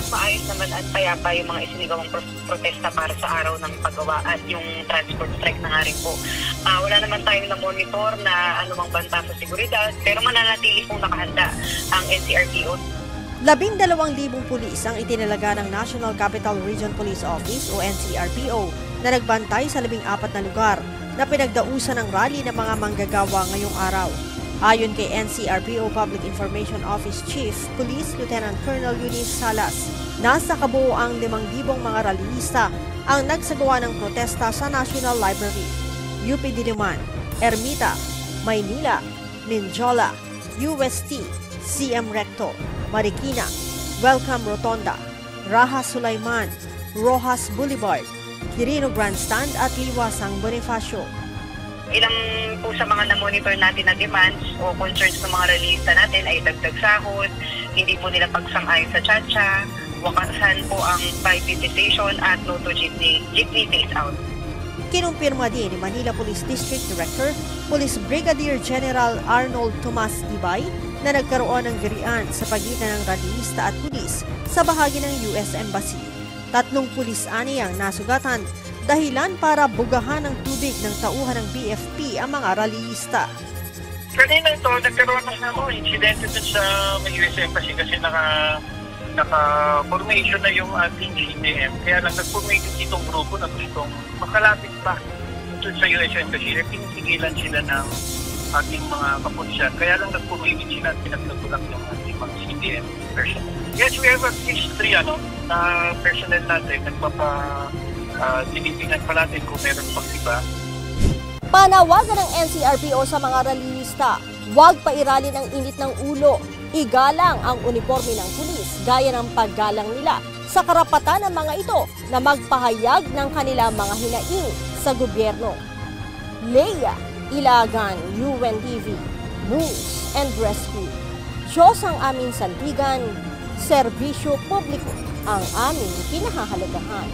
maayos naman at payapa yung mga isinigawang protesta para sa araw ng paggawa at yung transport strike na nga rin po. Wala naman tayong na-monitor na anumang banta sa seguridad, pero mananatili pong nakahanda ang NCRPO. 12,000 pulis ang itinalaga ng National Capital Region Police Office o NCRPO na nagbantay sa 14 na lugar na pinagdausan ng rally ng mga manggagawa ngayong araw. Ayon kay NCRPO Public Information Office Chief Police Lieutenant Colonel Eunice Salas, nasa kabuoang 5,000 mga rallyista ang nagsagawa ng protesta sa National Library, UP Diliman, Ermita, Maynila, Minjola, UST, CM Recto, Marikina, Welcome Rotonda, Raha Sulaiman, Rojas Boulevard, Quirino Grandstand at Liwasang Bonifacio. Ilang po sa mga na-monitor natin na demands o concerns ng mga rallyista natin ay dagdag sahod, hindi po nila pagsang-ayon sa tsa-tsa, wakasan po ang bike visitation at no to jeepney phase out. Kinumpirma din ni Manila Police District Director, Police Brigadier General Arnold Tomas Ibay na nagkaroon ng girian sa pagitan ng rallyista at pulis sa bahagi ng US Embassy. 3 pulis aniyang nasugatan, dahilan para bugahan ng tubig ng tauhan ng BFP ang mga rallyista. Kanina ito, nagkaroon ng insidente dun sa US Embassy kasi naka-formation na yung ating GTM. Kaya lang nag-formation itong grupo na gustong makalapit pa dun sa US Embassy. Pinisigilan sila ng ating mga kapulisan. Kaya lang nag-formation sila at pinagtutulak yung ating mga CTM personnel. Yes, we have at least 3 na personnel natin. Tinitingnan pa natin kung meron pang iba. Panawagan ng NCRPO sa mga rallyista, huwag pairalin ang init ng ulo. Igalang ang uniforme ng pulis gaya ng paggalang nila sa karapatan ng mga ito na magpahayag ng kanilang mga hinaing sa gobyerno. Leia Ilagan, UNTV, News and Rescue. Diyos ang aming sandigan, serbisyo publiko ang aming pinahahalagahan.